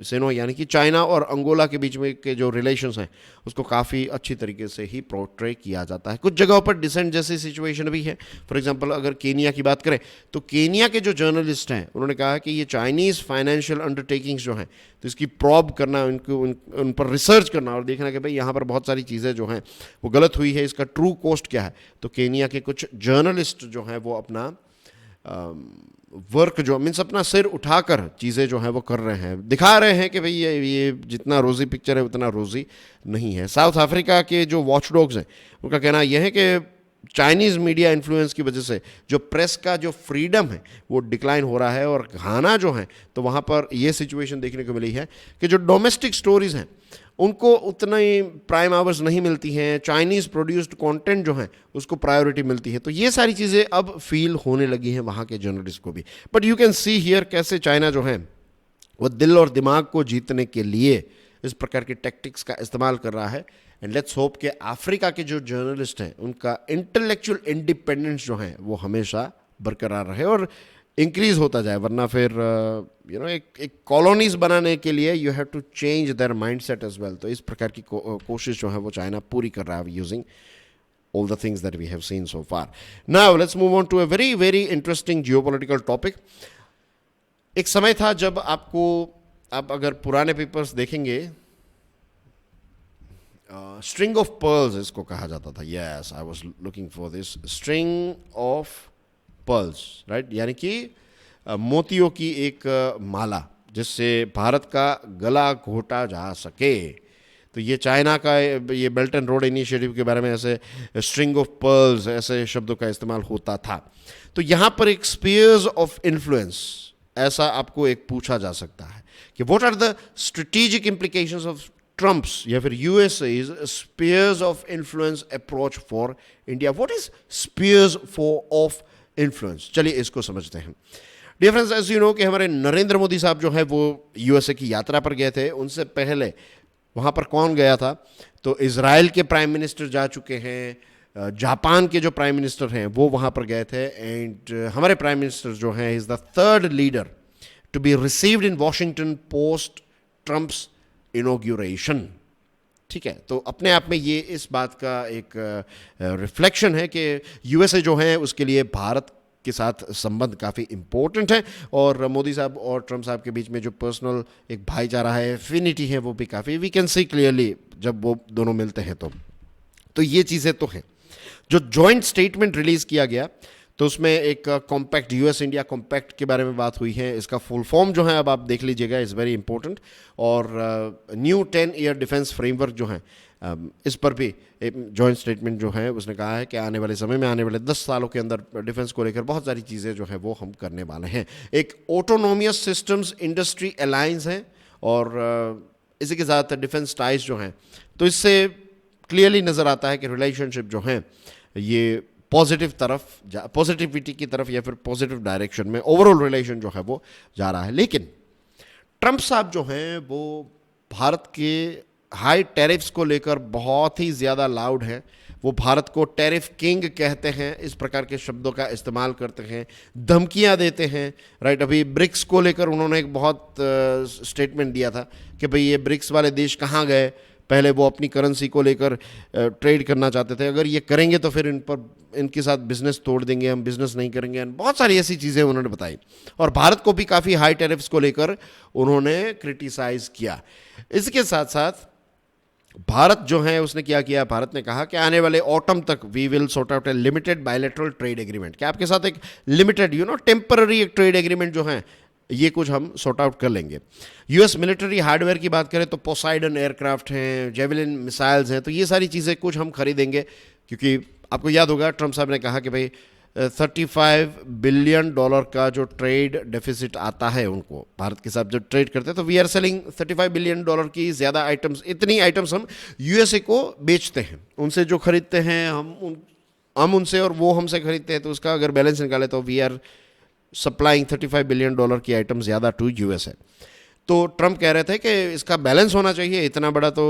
सिनो यानी कि चाइना और अंगोला के बीच में के जो रिलेशंस हैं उसको काफ़ी अच्छी तरीके से ही पोर्ट्रे किया जाता है। कुछ जगहों पर डिसेंट जैसी सिचुएशन भी है। फॉर एग्जांपल अगर केनिया की बात करें, तो केनिया के जो जर्नलिस्ट हैं उन्होंने कहा कि ये चाइनीज़ फाइनेंशियल अंडरटेकिंग्स जो हैं, तो इसकी प्रॉब करना, उन पर रिसर्च करना और देखना कि भाई यहाँ पर बहुत सारी चीज़ें जो हैं वो गलत हुई है, इसका ट्रू कॉस्ट क्या है। तो केनिया के कुछ जर्नलिस्ट जो हैं वो अपना वर्क जो मीन्स अपना सिर उठाकर चीज़ें जो हैं वो कर रहे हैं, दिखा रहे हैं कि भाई ये जितना रोज़ी पिक्चर है उतना रोज़ी नहीं है। साउथ अफ्रीका के जो वॉचडॉग्स हैं उनका कहना यह है कि चाइनीज़ मीडिया इन्फ्लुएंस की वजह से जो प्रेस का जो फ्रीडम है वो डिक्लाइन हो रहा है। और घाना जो है तो वहाँ पर ये सिचुएशन देखने को मिली है कि जो डोमेस्टिक स्टोरीज़ हैं उनको उतना ही प्राइम आवर्स नहीं मिलती हैं, चाइनीज़ प्रोड्यूस्ड कंटेंट जो है उसको प्रायोरिटी मिलती है। तो ये सारी चीज़ें अब फील होने लगी हैं वहाँ के जर्नलिस्ट को भी। But you can see here कैसे चाइना जो है वो दिल और दिमाग को जीतने के लिए इस प्रकार की टैक्टिक्स का इस्तेमाल कर रहा है। एंड लेट्स होप कि अफ्रीका के जो जर्नलिस्ट हैं उनका इंटेलेक्चुअल इंडिपेंडेंस जो है वो हमेशा बरकरार रहे और इंक्रीज होता जाए, वरना फिर एक कॉलोनीज बनाने के लिए you have to change their mindset as well. तो इस प्रकार की कोशिश जो है वो चाइना पूरी कर रहा है using all the things that we have seen so far. Now let's move on to a very very interesting geopolitical topic. एक समय था जब आप अगर पुराने पेपर्स देखेंगे, स्ट्रिंग ऑफ पर्ल्स इसको कहा जाता था। Yes, I was looking for this, string of pearls, right, यानी कि मोतियों की एक माला जिससे भारत का गला घोटा जा सके। तो ये चाइना का ये बेल्ट एंड रोड इनिशिएटिव के बारे में ऐसे स्ट्रिंग ऑफ पर्ल्स ऐसे शब्दों का इस्तेमाल होता था। तो यहाँ पर एक स्पीयर्स ऑफ इन्फ्लुएंस ऐसा आपको एक पूछा जा सकता है कि what are the strategic implications of Trump's या फिर USA's spheres of influence approach for India. What is spheres of influence, चलिए इसको समझते हैं। Dear friends, as you know कि हमारे नरेंद्र मोदी साहब जो है वो यूएसए की यात्रा पर गए थे। उनसे पहले वहाँ पर कौन गया था, तो इजराइल के प्राइम मिनिस्टर जा चुके हैं, जापान के जो प्राइम मिनिस्टर हैं वो वहाँ पर गए थे। एंड हमारे प्राइम मिनिस्टर जो हैं is the third leader to be received in Washington post Trump's inauguration. ठीक है, तो अपने आप में ये इस बात का एक रिफ्लेक्शन है कि यूएसए जो है उसके लिए भारत के साथ संबंध काफ़ी इम्पोर्टेंट है और मोदी साहब और ट्रम्प साहब के बीच में जो पर्सनल एक भाईचारा है, एफिनिटी है, वो भी काफ़ी वी कैन सी क्लियरली जब वो दोनों मिलते हैं। तो ये चीज़ें तो हैं। जो जॉइंट स्टेटमेंट रिलीज़ किया गया तो उसमें एक कॉम्पैक्ट, यूएस इंडिया कॉम्पैक्ट के बारे में बात हुई है। इसका फुल फॉर्म जो है अब आप देख लीजिएगा, इज़ वेरी इंपॉर्टेंट। और न्यू 10-ईयर डिफेंस फ्रेमवर्क जो है इस पर भी एक जॉइंट स्टेटमेंट जो है उसने कहा है कि आने वाले समय में, आने वाले 10 सालों के अंदर डिफेंस को लेकर बहुत सारी चीज़ें जो है वो हम करने वाले हैं। एक ऑटोनोमियस सिस्टम्स इंडस्ट्री अलायंस है और इसी के साथ डिफेंस टाइज जो हैं, तो इससे क्लियरली नज़र आता है कि रिलेशनशिप जो हैं ये पॉजिटिव तरफ पॉजिटिविटी की तरफ या फिर पॉजिटिव डायरेक्शन में ओवरऑल रिलेशन जो है वो जा रहा है। लेकिन ट्रंप साहब जो हैं वो भारत के हाई टैरिफ्स को लेकर बहुत ही ज़्यादा लाउड हैं। वो भारत को टैरिफ किंग कहते हैं, इस प्रकार के शब्दों का इस्तेमाल करते हैं, धमकियां देते हैं, राइट। अभी ब्रिक्स को लेकर उन्होंने एक बहुत स्टेटमेंट दिया था कि भाई ये ब्रिक्स वाले देश कहाँ गए, पहले वो अपनी करेंसी को लेकर ट्रेड करना चाहते थे, अगर ये करेंगे तो फिर इनके साथ बिजनेस तोड़ देंगे, हम बिजनेस नहीं करेंगे। बहुत सारी ऐसी चीज़ें उन्होंने बताई और भारत को भी काफ़ी हाई टैरिफ्स को लेकर उन्होंने क्रिटिसाइज किया। इसके साथ साथ भारत जो है उसने क्या किया, भारत ने कहा कि आने वाले ऑटम तक we will sort out a limited bilateral trade agreement, कि आपके साथ एक लिमिटेड टेम्पररी एक ट्रेड एग्रीमेंट जो है ये कुछ हम सॉर्ट आउट कर लेंगे। यूएस मिलिट्री हार्डवेयर की बात करें तो पोसाइडन एयरक्राफ्ट हैं, जेवलिन मिसाइल्स हैं, तो ये सारी चीज़ें कुछ हम खरीदेंगे, क्योंकि आपको याद होगा ट्रंप साहब ने कहा कि भाई $35 बिलियन का जो ट्रेड डेफिसिट आता है उनको भारत के साथ जो ट्रेड करते हैं, तो वी आर सेलिंग $35 बिलियन की ज़्यादा आइटम्स, इतनी आइटम्स हम यूएसए को बेचते हैं, उनसे जो खरीदते हैं हम उनसे और वो हमसे खरीदते हैं, तो उसका अगर बैलेंस निकाले तो वी आर सप्लाइंग $35 बिलियन की आइटम ज़्यादा टू यूएसए। तो ट्रंप कह रहे थे कि इसका बैलेंस होना चाहिए, इतना बड़ा तो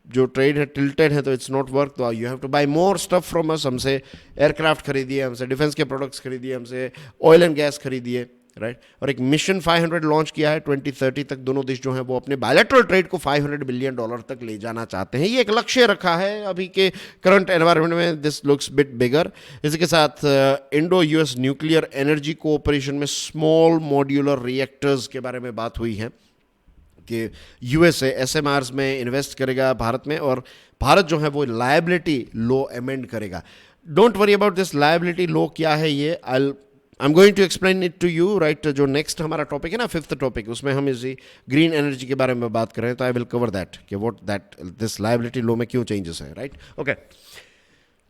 जो ट्रेड है टिल्टेड है, तो इट्स नॉट वर्क, तो you have to buy more stuff from us, हमसे एयरक्राफ्ट खरीदिए, हमसे डिफेंस के प्रोडक्ट्स खरीदिए, हमसे ऑयल एंड गैस खरीदिए, राइट। और एक मिशन 500 लॉन्च किया है, 2030 तक दोनों देश जो हैं वो अपने बायलैटरल ट्रेड को $500 बिलियन तक ले जाना चाहते हैं। ये एक लक्ष्य रखा है अभी के करंट एनवायरनमेंट में, दिस लुक्स बिट बिगर। इसी के साथ Indo US nuclear energy cooperation में स्मॉल मॉड्यूलर रिएक्टर्स के बारे में बात हुई है कि यूएसए एसएमआरस में इन्वेस्ट करेगा भारत में, और भारत जो है वो लायबिलिटी लॉ अमेंड करेगा। Don't worry about this liability law, क्या है ये, I am going to explain it to you, right. जो नेक्स्ट हमारा टॉपिक है ना, 5th टॉपिक, उसमें हम इसी ग्रीन एनर्जी के बारे में बात कर रहे हैं, तो आई विल कवर दैट कि what that this liability law में क्यों चेंजेस है, राइट। ओके,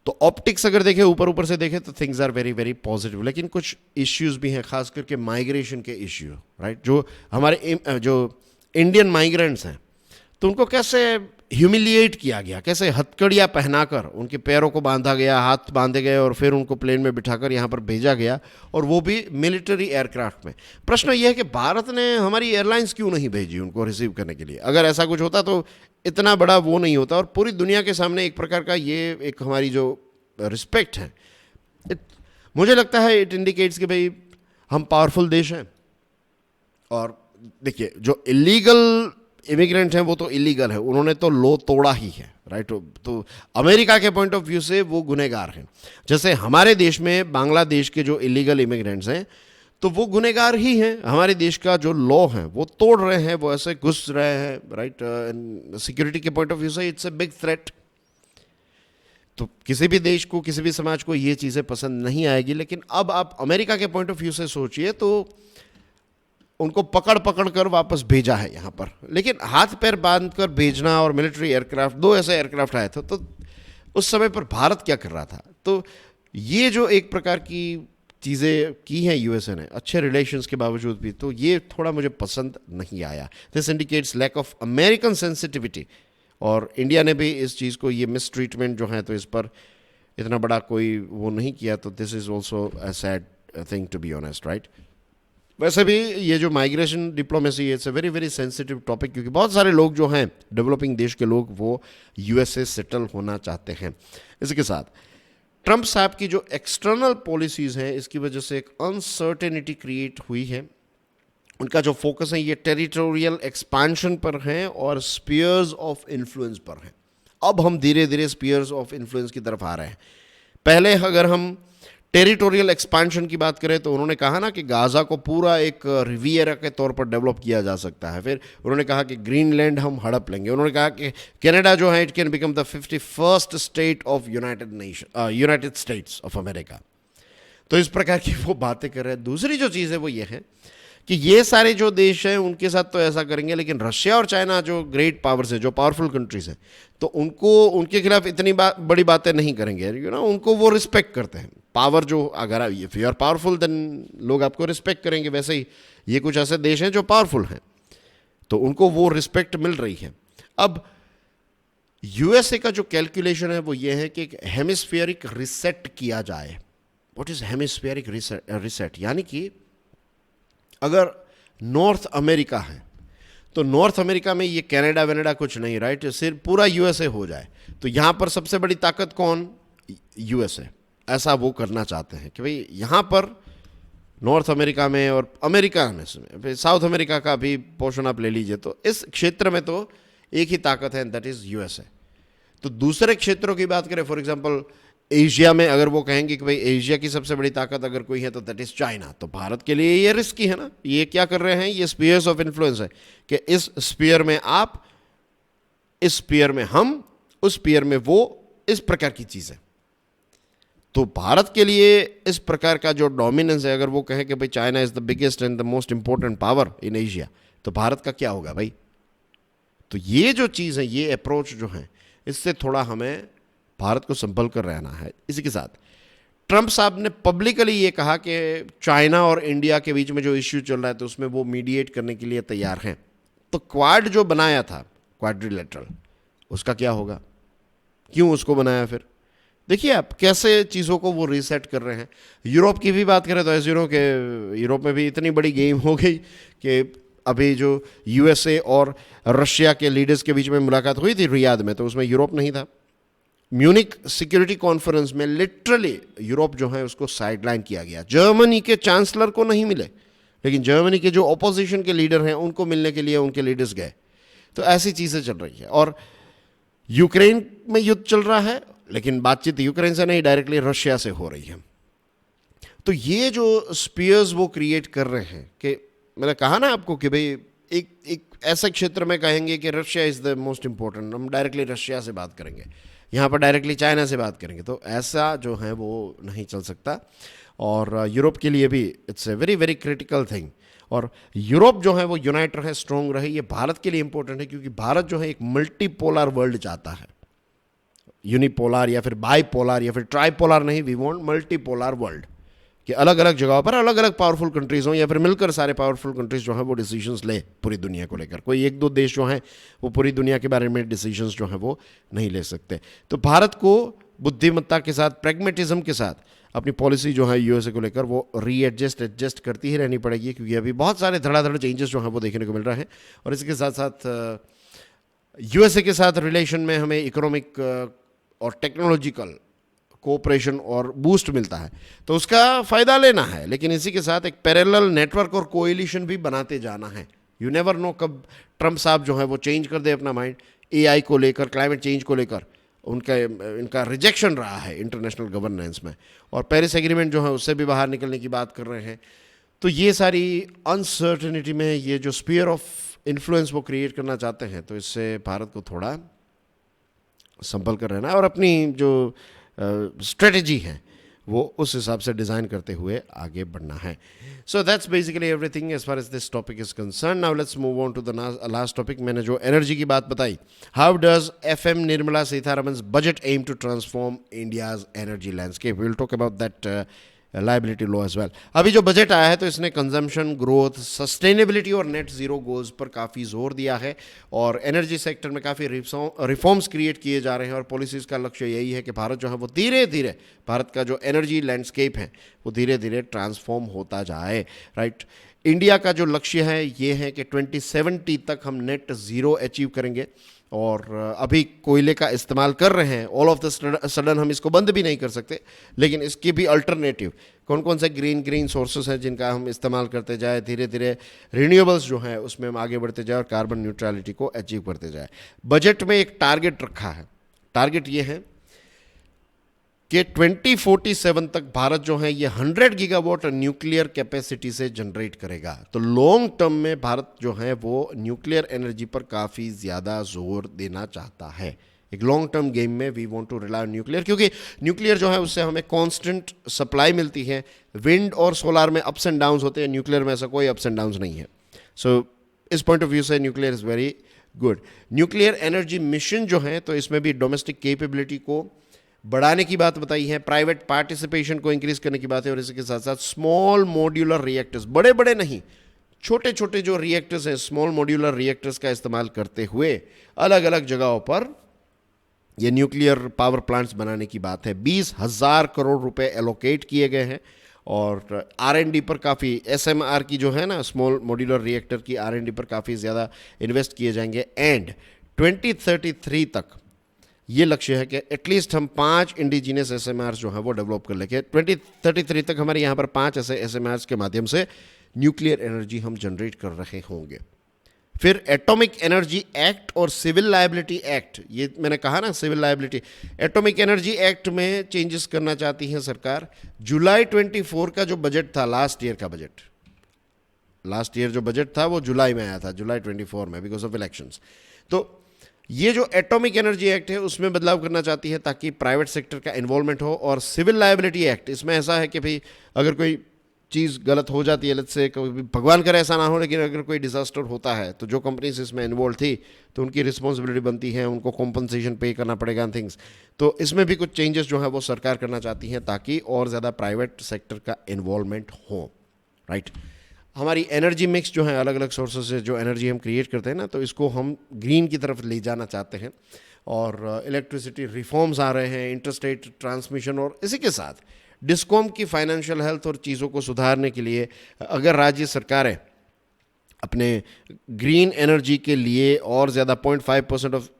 तो ऑप्टिक्स अगर देखें, ऊपर से देखें तो things are very very positive, लेकिन कुछ इश्यूज भी हैं, खास करके माइग्रेशन के इश्यू, राइट। जो हमारे जो इंडियन माइग्रेंट्स हैं, तो उनको कैसे ह्यूमिलिएट किया गया, कैसे हथकड़ियाँ पहनाकर उनके पैरों को बांधा गया, हाथ बांधे गए और फिर उनको प्लेन में बिठाकर यहाँ पर भेजा गया, और वो भी मिलिट्री एयरक्राफ्ट में। प्रश्न ये है कि भारत ने हमारी एयरलाइंस क्यों नहीं भेजी उनको रिसीव करने के लिए। अगर ऐसा कुछ होता तो इतना बड़ा वो नहीं होता, और पूरी दुनिया के सामने एक प्रकार का ये एक हमारी जो रिस्पेक्ट है, मुझे लगता है इट इंडिकेट्स कि भाई हम पावरफुल देश हैं। और देखिए, जो इलीगल इमिग्रेंट हैं वो तो इलीगल है, उन्होंने तो लॉ तोड़ा ही है, राइट। तो अमेरिका के पॉइंट ऑफ व्यू से वो गुनहगार हैं। जैसे हमारे देश में बांग्लादेश के जो इलीगल इमिग्रेंट्स हैं, तो वो गुनहगार ही हैं। हमारे देश का जो लॉ है वो तोड़ रहे हैं, वो ऐसे घुस रहे हैं, राइट। सिक्योरिटी के पॉइंट ऑफ व्यू से इट्स अ बिग थ्रेट। तो किसी भी देश को, किसी भी समाज को ये चीज़ें पसंद नहीं आएगी। लेकिन अब आप अमेरिका के पॉइंट ऑफ व्यू से सोचिए, तो उनको पकड़ कर वापस भेजा है यहाँ पर, लेकिन हाथ पैर बांध कर भेजना, और मिलिट्री एयरक्राफ्ट, 2 ऐसे एयरक्राफ्ट आए थे, तो उस समय पर भारत क्या कर रहा था। तो ये जो एक प्रकार की चीज़ें की हैं यूएसए ने, अच्छे रिलेशंस के बावजूद भी, तो ये थोड़ा मुझे पसंद नहीं आया। This indicates lack of American sensitivity, और इंडिया ने भी इस चीज़ को, ये मिस ट्रीटमेंट जो है, तो इस पर इतना बड़ा कोई वो नहीं किया। तो this is also a sad thing to be honest, right. वैसे भी ये जो migration diplomacy, it's a very very sensitive topic, क्योंकि बहुत सारे लोग जो हैं, डेवलपिंग देश के लोग, वो यूएसए सेटल होना चाहते हैं। इसके साथ ट्रंप साहब की जो एक्सटर्नल पॉलिसीज़ हैं, इसकी वजह से एक अनसर्टेनिटी क्रिएट हुई है। उनका जो फोकस है ये टेरिटोरियल एक्सपांशन पर है और स्पीयर्स ऑफ इन्फ्लुएंस पर है। अब हम धीरे धीरे स्पीयर्स ऑफ इन्फ्लुएंस की तरफ आ रहे हैं। पहले अगर हम टेरिटोरियल एक्सपांशन की बात करें तो उन्होंने कहा ना कि गाज़ा को पूरा एक रिवियरा के तौर पर डेवलप किया जा सकता है। फिर उन्होंने कहा कि ग्रीनलैंड हम हड़प लेंगे। उन्होंने कहा कि कनाडा जो है, it can become the 51st state of United states of America. तो इस प्रकार की वो बातें कर रहे हैं। दूसरी जो चीज़ है वो ये है कि ये सारे जो देश हैं उनके साथ तो ऐसा करेंगे, लेकिन रशिया और चाइना जो ग्रेट पावर्स हैं, जो पावरफुल कंट्रीज हैं, तो उनके खिलाफ इतनी बड़ी बातें नहीं करेंगे। उनको वो रिस्पेक्ट करते हैं। पावर जो, अगर if you are powerful then लोग आपको रिस्पेक्ट करेंगे। वैसे ही ये कुछ ऐसे देश हैं जो पावरफुल हैं, तो उनको वो रिस्पेक्ट मिल रही है। अब यूएसए का जो कैलकुलेशन है वो ये है कि एक हेमिस्फेरिक रिसेट किया जाए। What is hemispheric reset? यानी कि अगर नॉर्थ अमेरिका है तो नॉर्थ अमेरिका में ये कनाडा वनाडा कुछ नहीं, राइट, सिर्फ पूरा यूएसए हो जाए। तो यहां पर सबसे बड़ी ताकत कौन? यूएसए। ऐसा वो करना चाहते हैं कि भाई यहां पर नॉर्थ अमेरिका में और अमेरिका में फिर साउथ अमेरिका का भी पोर्शन आप ले लीजिए, तो इस क्षेत्र में तो एक ही ताकत है, दैट इज यूएसए। तो दूसरे क्षेत्रों की बात करें, फॉर एग्जांपल एशिया में अगर वो कहेंगे कि भाई एशिया की सबसे बड़ी ताकत अगर कोई है तो दैट इज चाइना, तो भारत के लिए ये रिस्की है ना। ये क्या कर रहे हैं? ये स्पीयर्स ऑफ इन्फ्लुएंस है कि इस स्पीयर में आप, इस स्पीयर में हम, उस स्पीयर में वो, इस प्रकार की चीजें। तो भारत के लिए इस प्रकार का जो डोमिनेंस है, अगर वो कहें कि भाई China is the biggest and the most important power in Asia, तो भारत का क्या होगा भाई? तो ये जो चीज़ है, ये अप्रोच जो है, इससे थोड़ा हमें भारत को संभल कर रहना है। इसी के साथ ट्रंप साहब ने पब्लिकली ये कहा कि चाइना और इंडिया के बीच में जो इश्यू चल रहा है तो उसमें वो मीडिएट करने के लिए तैयार हैं। तो क्वाड जो बनाया था, क्वाड्रिलेटरल, उसका क्या होगा? क्यों उसको बनाया? फिर देखिए आप कैसे चीज़ों को वो रीसेट कर रहे हैं। यूरोप की भी बात करें तो ऐसे यूरोप में भी इतनी बड़ी गेम हो गई कि अभी जो यूएसए और रशिया के लीडर्स के बीच में मुलाकात हुई थी रियाद में, तो उसमें यूरोप नहीं था। म्यूनिक सिक्योरिटी कॉन्फ्रेंस में लिटरली यूरोप जो है उसको साइडलाइन किया गया। जर्मनी के चांसलर को नहीं मिले, लेकिन जर्मनी के जो ऑपोजिशन के लीडर हैं उनको मिलने के लिए उनके लीडर्स गए। तो ऐसी चीज़ें चल रही है। और यूक्रेन में युद्ध चल रहा है, लेकिन बातचीत यूक्रेन से नहीं, डायरेक्टली रशिया से हो रही है। तो ये जो स्पीयर्स वो क्रिएट कर रहे हैं कि मैंने कहा ना आपको कि भाई एक ऐसे क्षेत्र में कहेंगे कि Russia is the most important, हम डायरेक्टली रशिया से बात करेंगे, यहाँ पर डायरेक्टली चाइना से बात करेंगे, तो ऐसा जो है वो नहीं चल सकता। और यूरोप के लिए भी it's a very very critical thing. और यूरोप जो है वो यूनाइट रहे, स्ट्रॉन्ग रहे, ये भारत के लिए इंपॉर्टेंट है, क्योंकि भारत जो है एक मल्टीपोलर वर्ल्ड चाहता है। यूनिपोलर या फिर बाईपोलर या फिर ट्राईपोलर नहीं, वी वांट मल्टीपोलर वर्ल्ड, कि अलग अलग जगहों पर अलग अलग पावरफुल कंट्रीज हों, या फिर मिलकर सारे पावरफुल कंट्रीज जो हैं वो डिसीजंस ले पूरी दुनिया को लेकर। कोई एक दो देश जो हैं वो पूरी दुनिया के बारे में डिसीजंस जो हैं वो नहीं ले सकते। तो भारत को बुद्धिमत्ता के साथ, प्रैग्मेटिज्म के साथ अपनी पॉलिसी जो है यूएसए को लेकर वो एडजस्ट करती ही रहनी पड़ेगी, क्योंकि अभी बहुत सारे धड़ाधड़ चेंजेस जो हैं वो देखने को मिल रहे हैं। और इसके साथ साथ यूएसए के साथ रिलेशन में हमें इकोनॉमिक और टेक्नोलॉजिकल कोऑपरेशन और बूस्ट मिलता है, तो उसका फ़ायदा लेना है। लेकिन इसी के साथ एक पैरेलल नेटवर्क और कोएलिशन भी बनाते जाना है। यू नेवर नो कब ट्रंप साहब जो है वो चेंज कर दे अपना माइंड। एआई को लेकर, क्लाइमेट चेंज को लेकर इनका रिजेक्शन रहा है इंटरनेशनल गवर्नेंस में, और पेरिस एग्रीमेंट जो है उससे भी बाहर निकलने की बात कर रहे हैं। तो ये सारी अनसर्टेनिटी में ये जो स्पीयर ऑफ इन्फ्लुएंस वो क्रिएट करना चाहते हैं, तो इससे भारत को थोड़ा संभल कर रहना है और अपनी जो स्ट्रेटजी है वो उस हिसाब से डिज़ाइन करते हुए आगे बढ़ना है। So that's basically everything as far as this topic is concern. Now let's move on to the last topic. मैंने जो एनर्जी की बात बताई, how does FM Nirmala Sitharaman's budget aim to transform India's energy landscape? We will talk about that liability law as well. अभी जो budget आया है तो इसने कंजम्पशन, ग्रोथ, सस्टेनेबिलिटी और नेट जीरो गोल्स पर काफ़ी जोर दिया है, और एनर्जी सेक्टर में काफ़ी रिफॉर्म्स क्रिएट किए जा रहे हैं। और पॉलिसीज़ का लक्ष्य यही है कि भारत जो है वो धीरे धीरे, भारत का जो एनर्जी लैंडस्केप है वो धीरे धीरे ट्रांसफॉर्म होता जाए, राइट। इंडिया का जो लक्ष्य है ये है कि 2070 तक हम नेट ज़ीरो अचीव करेंगे। और अभी कोयले का इस्तेमाल कर रहे हैं, ऑल ऑफ द सडन हम इसको बंद भी नहीं कर सकते, लेकिन इसके भी अल्टरनेटिव कौन कौन से ग्रीन सोर्सेस हैं जिनका हम इस्तेमाल करते जाए, धीरे धीरे रिन्यूएबल्स जो है उसमें हम आगे बढ़ते जाए और कार्बन न्यूट्रलिटी को अचीव करते जाए। बजट में एक टारगेट रखा है। टारगेट ये है कि 2047 तक भारत जो है ये 100 गीगावाट न्यूक्लियर कैपेसिटी से जनरेट करेगा। तो लॉन्ग टर्म में भारत जो है वो न्यूक्लियर एनर्जी पर काफ़ी ज़्यादा जोर देना चाहता है। एक लॉन्ग टर्म गेम में we want to rely on nuclear, क्योंकि न्यूक्लियर जो है उससे हमें कांस्टेंट सप्लाई मिलती है। विंड और सोलार में अप्स एंड डाउन्स होते हैं, न्यूक्लियर में ऐसा कोई अप्स एंड डाउन्स नहीं है। सो इस पॉइंट ऑफ व्यू से nuclear is very good. Nuclear energy mission जो है तो इसमें भी डोमेस्टिक कैपेबिलिटी को बढ़ाने की बात बताई है, प्राइवेट पार्टिसिपेशन को इंक्रीज करने की बात है, और इसके साथ साथ स्मॉल मॉड्यूलर रिएक्टर्स, बड़े बड़े नहीं, छोटे छोटे जो रिएक्टर्स हैं, स्मॉल मॉड्यूलर रिएक्टर्स का इस्तेमाल करते हुए अलग अलग जगहों पर ये न्यूक्लियर पावर प्लांट्स बनाने की बात है। 20,000 करोड़ रुपए एलोकेट किए गए हैं और R&D पर काफ़ी, SMR की जो है ना, स्मॉल मॉड्यूलर रिएक्टर की R&D पर काफ़ी ज़्यादा इन्वेस्ट किए जाएंगे। एंड 2033 तक ये लक्ष्य है कि एटलीस्ट हम 5 इंडिजिनस SMRs जो हैं वो डेवलप कर लेंगे। 2033 तक हमारे यहाँ पर 5 ऐसे SMRs के माध्यम से न्यूक्लियर एनर्जी हम जनरेट कर रहे होंगे। फिर एटॉमिक एनर्जी एक्ट और सिविल लायबिलिटी एक्ट, ये मैंने कहा ना civil liability, Atomic Energy Act में चेंजेस करना चाहती है सरकार। जुलाई 24 का जो बजट था, लास्ट ईयर जो बजट था वो जुलाई में आया था, जुलाई 24 में, बिकॉज ऑफ इलेक्शंस। तो ये जो एटॉमिक एनर्जी एक्ट है उसमें बदलाव करना चाहती है ताकि प्राइवेट सेक्टर का इन्वॉल्वमेंट हो। और सिविल लायबिलिटी एक्ट, इसमें ऐसा है कि भाई अगर कोई चीज़ गलत हो जाती है, लेट्स से भगवान करे ऐसा ना हो, लेकिन अगर कोई डिजास्टर होता है तो जो कंपनीज इसमें इन्वॉल्व थी तो उनकी रिस्पॉन्सिबिलिटी बनती है, उनको कॉम्पनसेशन पे करना पड़ेगा थिंग्स। तो इसमें भी कुछ चेंजेस जो है वो सरकार करना चाहती है ताकि और ज़्यादा प्राइवेट सेक्टर का इन्वॉल्वमेंट हो, राइट। हमारी एनर्जी मिक्स जो है, अलग अलग सोर्सेज से जो एनर्जी हम क्रिएट करते हैं ना, तो इसको हम ग्रीन की तरफ ले जाना चाहते हैं। और इलेक्ट्रिसिटी रिफॉर्म्स आ रहे हैं, इंटरस्टेट ट्रांसमिशन, और इसी के साथ डिस्कॉम की फाइनेंशियल हेल्थ और चीज़ों को सुधारने के लिए अगर राज्य सरकारें अपने ग्रीन एनर्जी के लिए और ज़्यादा 0.5% ऑफ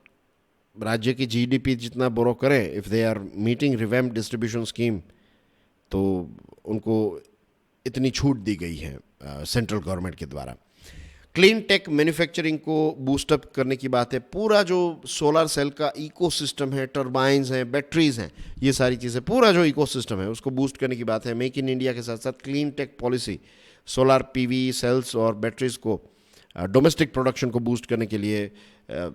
राज्य की GDP जितना बोरो करें, if they are meeting revamp distribution scheme, तो उनको इतनी छूट दी गई है सेंट्रल गवर्नमेंट के द्वारा। क्लीन टेक मैन्युफैक्चरिंग को बूस्टअप करने की बात है। पूरा जो सोलर सेल का इकोसिस्टम है, टर्बाइन्स हैं, बैटरीज हैं, ये सारी चीज़ें, पूरा जो इकोसिस्टम है उसको बूस्ट करने की बात है। मेक इन इंडिया के साथ साथ clean tech policy, solar PV cells और बैटरीज को डोमेस्टिक प्रोडक्शन को बूस्ट करने के लिए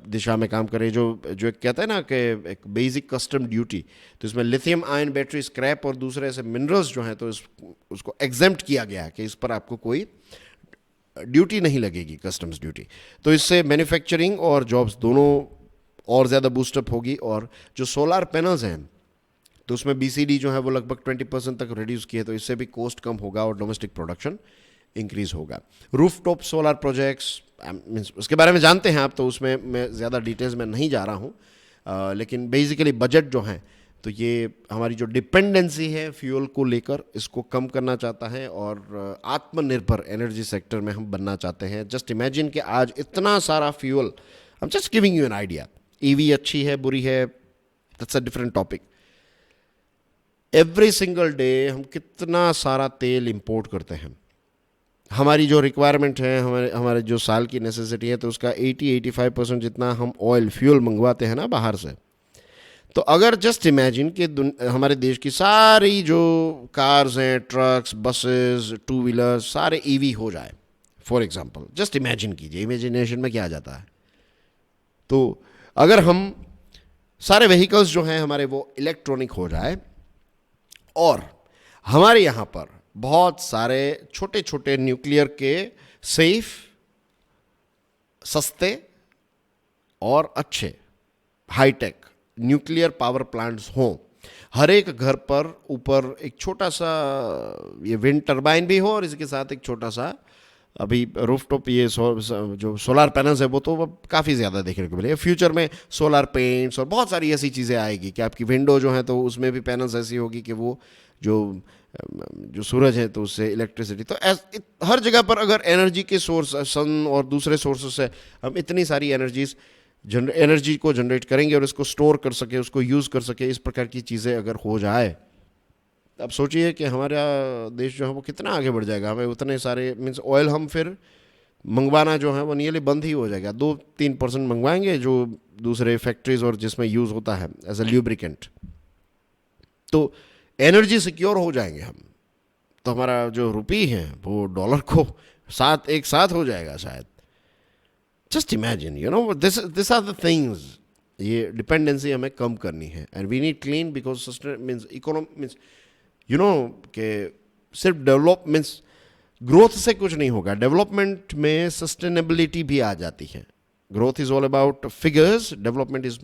दिशा में काम करें। जो एक कहता है ना कि एक बेसिक कस्टम ड्यूटी, तो इसमें लिथियम आयन बैटरी, स्क्रैप और दूसरे ऐसे मिनरल्स जो हैं, तो उसको एग्जेम्प्ट किया गया है कि इस पर आपको कोई ड्यूटी नहीं लगेगी, कस्टम्स ड्यूटी। तो इससे मैन्युफैक्चरिंग और जॉब्स दोनों और ज़्यादा बूस्टअप होगी। और जो सोलर पैनल्स हैं तो उसमें BCD जो है वो लगभग 20% तक रिड्यूस किए, तो इससे भी कॉस्ट कम होगा और डोमेस्टिक प्रोडक्शन इंक्रीज होगा। Roof top solar projects, means उसके बारे में जानते हैं आप, तो उसमें मैं ज़्यादा डिटेल्स में नहीं जा रहा हूँ, लेकिन बेसिकली बजट जो है तो ये हमारी जो डिपेंडेंसी है फ्यूल को लेकर, इसको कम करना चाहता है और आत्मनिर्भर एनर्जी सेक्टर में हम बनना चाहते हैं। जस्ट इमेजिन कि आज इतना सारा fuel, I am just giving you an idea, EV अच्छी है बुरी है, that's a different topic. Every single day हम कितना सारा तेल इंपोर्ट करते हैं। हमारी जो रिक्वायरमेंट है, हमारे जो साल की नेसेसिटी है, तो उसका 80-85% जितना हम ऑयल फ्यूल मंगवाते हैं ना बाहर से। तो अगर जस्ट इमेजिन कि हमारे देश की सारी जो कार्स हैं, ट्रक्स, बसेस, 2 व्हीलर्स, सारे EV हो जाए फॉर एग्जांपल, जस्ट इमेजिन कीजिए, इमेजिनेशन में क्या आ जाता है। तो अगर हम सारे व्हीकल्स जो हैं हमारे वो इलेक्ट्रॉनिक हो जाए और हमारे यहाँ पर बहुत सारे छोटे छोटे न्यूक्लियर के सेफ, सस्ते और अच्छे हाईटेक न्यूक्लियर पावर प्लांट्स हों, हर एक घर पर ऊपर एक छोटा सा ये विंड टर्बाइन भी हो और इसके साथ एक छोटा सा, अभी रूफटॉप ये जो सोलर पैनल्स है वो तो काफ़ी ज़्यादा देखने को मिलेगा। फ्यूचर में सोलर पेंट्स और बहुत सारी ऐसी चीज़ें आएगी कि आपकी विंडो जो है तो उसमें भी पैनल्स ऐसी होगी कि वो जो सूरज है तो उससे इलेक्ट्रिसिटी, तो हर जगह पर अगर एनर्जी के सोर्स, सन और दूसरे सोर्सेस से हम इतनी सारी एनर्जी को जनरेट करेंगे और इसको स्टोर कर सके, उसको यूज़ कर सके, इस प्रकार की चीज़ें अगर हो जाए, अब सोचिए कि हमारा देश जो है वो कितना आगे बढ़ जाएगा। हमें उतने सारे मीन्स ऑयल हम फिर मंगवाना जो है वो नियरली बंद ही हो जाएगा। 2-3% मंगवाएंगे जो दूसरे फैक्ट्रीज और जिसमें यूज़ होता है एज अ ल्यूब्रिकेंट, तो एनर्जी सिक्योर हो जाएंगे हम। तो हमारा जो रुपी है वो डॉलर को एक साथ हो जाएगा शायद। Just imagine, you know, this are the things. ये डिपेंडेंसी हमें कम करनी है and we need clean because sustain means economy means you know कि सिर्फ डेवलप मीन्स ग्रोथ से कुछ नहीं होगा। डेवलपमेंट में सस्टेनेबिलिटी भी आ जाती है। Growth is all about figures, development is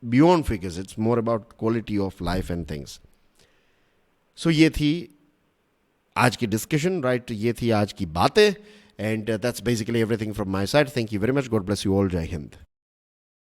beyond figures, it's more about quality of life and things. So ये थी आज की डिस्कशन, राइट, ये थी आज की बातें, and that's basically everything from my side. Thank you very much, God bless you all, जय हिंद।